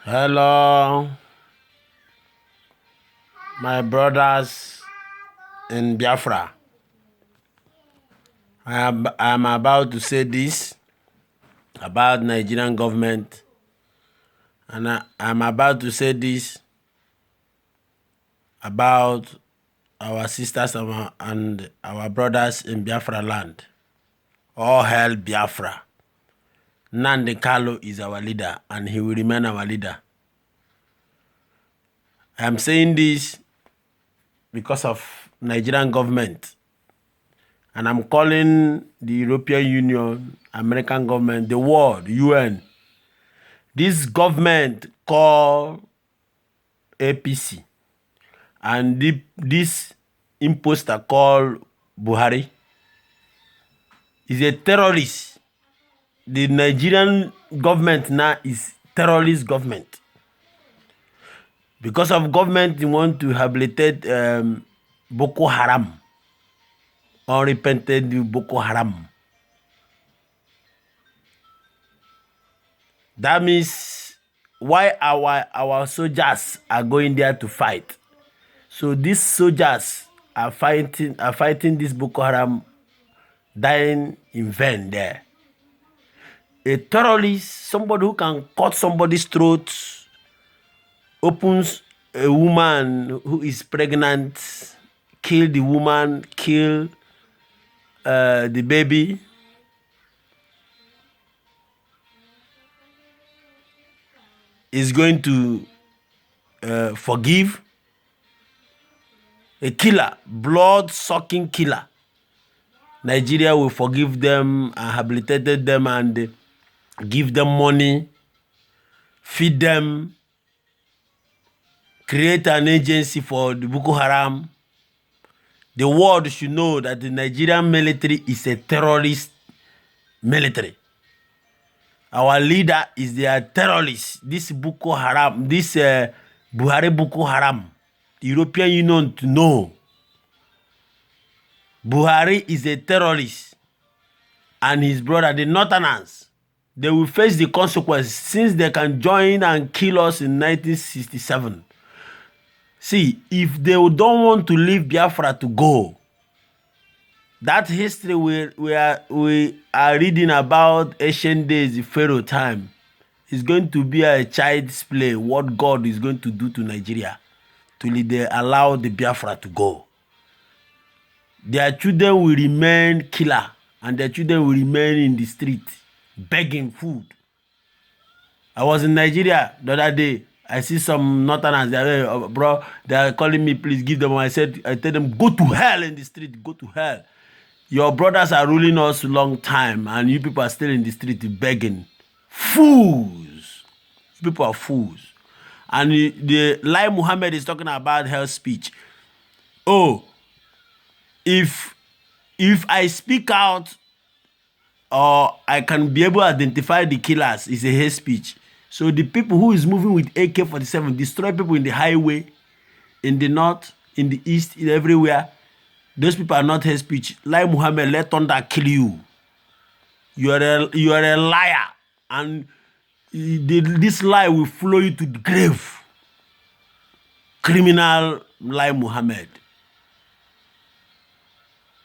Hello, my brothers in Biafra. I am about to say this about Nigerian government, and I'm about to say this about our sisters and our brothers in Biafra land. All hail Biafra. Nnamdi Kanu is our leader, and he will remain our leader. I am saying this because of Nigerian government. And I'm calling the European Union, American government, the world, UN. This government called APC and this imposter called Buhari is a terrorist. The Nigerian government now is terrorist government. Because of government, they want to rehabilitate Boko Haram, unrepented Boko Haram. That means why our soldiers are going there to fight. So these soldiers are fighting this Boko Haram, dying in vain there. A terrorist, somebody who can cut somebody's throat, opens a woman who is pregnant, kill the woman, kill the baby. Is going to forgive a killer, blood-sucking killer. Nigeria will forgive them, rehabilitate them, and give them money, feed them, create an agency for the Boko Haram. The world should know that the Nigerian military is a terrorist military. Our leader is their terrorist. This Boko Haram, this Buhari Boko Haram, the European Union to know. Buhari is a terrorist, and his brother, the Northerners, they will face the consequences since they can join and kill us in 1967. See, if they don't want to leave Biafra to go, that history we are reading about ancient days, the Pharaoh time, is going to be a child's play. What God is going to do to Nigeria till they allow the Biafra to go. Their children will remain killer, and their children will remain in the street begging food. I was in Nigeria the other day. I see some Northerners there, bro. They are calling me, please give them. I tell them, go to hell in the street. Go to hell. Your brothers are ruling us a long time, and you people are still in the street begging. Fools. You people are fools. And the Lai Muhammad is talking about hell speech. Oh, if I speak out or I can be able to identify the killers, it's a hate speech. So the people who is moving with AK-47 destroy people in the highway, in the north, in the east, in everywhere. Those people are not hate speech. Like Muhammad, let thunder kill you. You are a liar, and this lie will follow you to the grave. Criminal like Muhammad.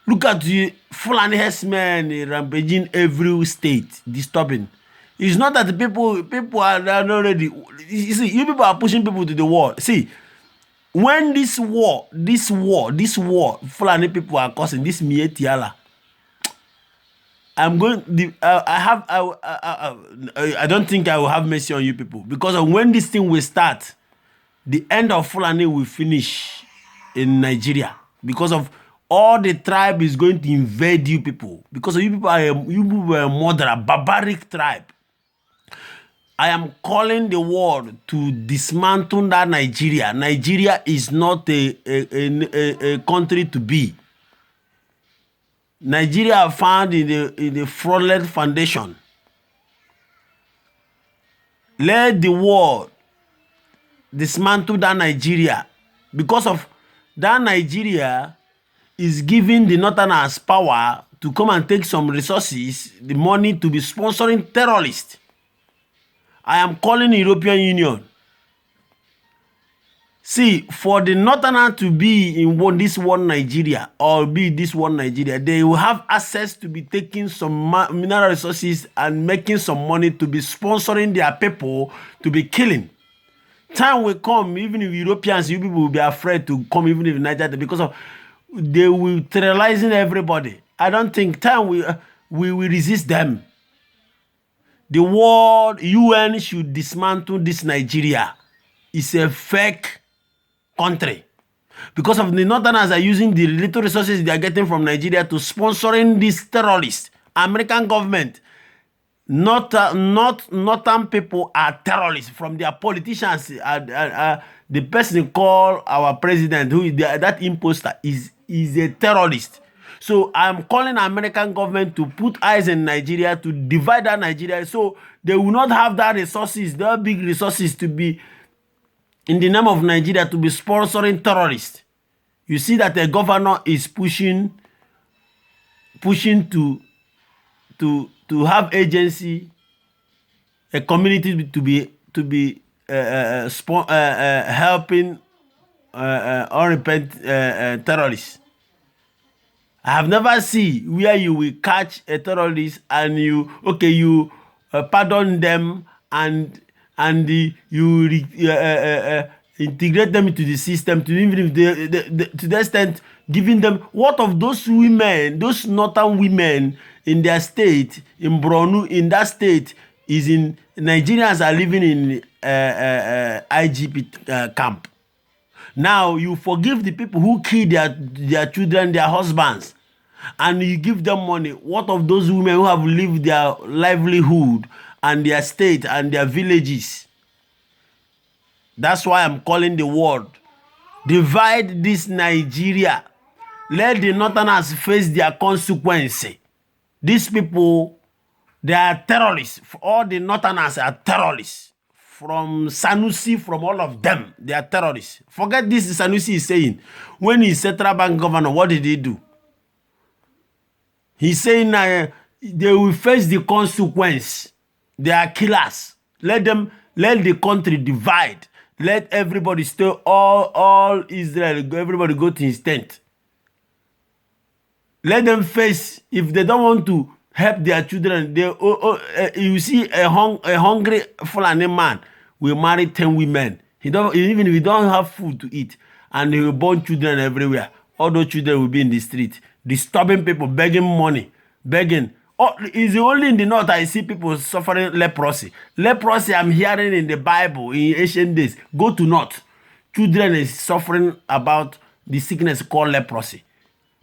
Look at the Fulani herdsmen rampaging every state, disturbing. It's not that the people are not ready. You see, you people are pushing people to the wall. See, when this war, Fulani people are causing this Mietiala. I'm going. I don't think I will have mercy on you people, because when this thing will start, the end of Fulani will finish in Nigeria, because of all the tribe is going to invade you people, because you people are a murderer, barbaric tribe. I am calling the world to dismantle that Nigeria. Nigeria is not a country to be. Nigeria are found in the fraudulent foundation. Let the world dismantle that Nigeria, because of that Nigeria is giving the Northerners power to come and take some resources, the money to be sponsoring terrorists. I am calling the European Union. See, for the Northerners to be in this one Nigeria or be this one Nigeria, they will have access to be taking some mineral resources and making some money to be sponsoring their people to be killing. Time will come, even if Europeans, you people will be afraid to come, even if Nigeria, because of they will terrorizing everybody. I don't think time we will resist them. The world UN should dismantle this Nigeria. It's a fake country because of the Northerners are using the little resources they are getting from Nigeria to sponsoring these terrorists. American government, not Northern people are terrorists from their politicians. The person called our president, who is that imposter, is a terrorist. So I'm calling American government to put eyes in Nigeria to divide that Nigeria, so they will not have that resources, the big resources to be in the name of Nigeria to be sponsoring terrorists. You see that the governor is pushing to have agency, a community to be helping unrepentant terrorists. I have never seen where you will catch a terrorist and you pardon them and you integrate them into the system, to even if to the extent giving them, what of those women, those northern women in their state, in Borno, in that state, is in Nigerians are living in IGP camp. Now you forgive the people who kill their children, their husbands, and you give them money. What of those women who have lived their livelihood and their state and their villages? That's why I'm calling the world. Divide this Nigeria. Let the Northerners face their consequence. These people, they are terrorists. All the Northerners are terrorists. From Sanusi, from all of them, they are terrorists. Forget this Sanusi is saying. When he's Central Bank governor, what did he do? He's saying they will face the consequence. They are killers. Let the country divide. Let everybody stay, all Israel, everybody go to his tent. Let them face, if they don't want to help their children, you see a hungry Fulani man will marry 10 women. Even if he don't have food to eat, and he will born children everywhere. All those children will be in the street, disturbing people, begging money, begging. Oh, it's only in the north I see people suffering leprosy. Leprosy I'm hearing in the Bible in ancient days. Go to north. Children is suffering about the sickness called leprosy.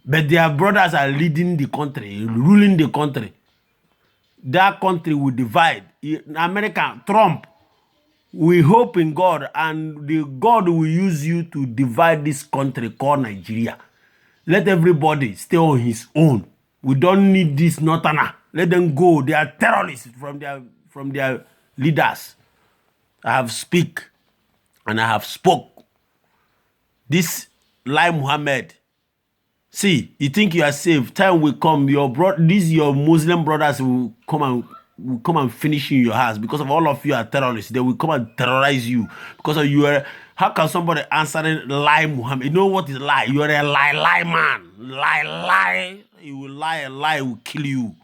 But their brothers are leading the country, ruling the country. That country will divide. In America, Trump, we hope in God, and God will use you to divide this country called Nigeria. Let everybody stay on his own. We don't need this Northerner. Let them go. They are terrorists from their leaders. I have speak and I have spoke. This Lai Muhammad. See, you think you are safe. Time will come. Your Muslim brothers will come and finish you in your house because of all of you are terrorists. They will come and terrorize you because of you are. How can somebody answering Lai Muhammad? You know what is lie? You are a lie man. Lie. You will lie, a lie will kill you.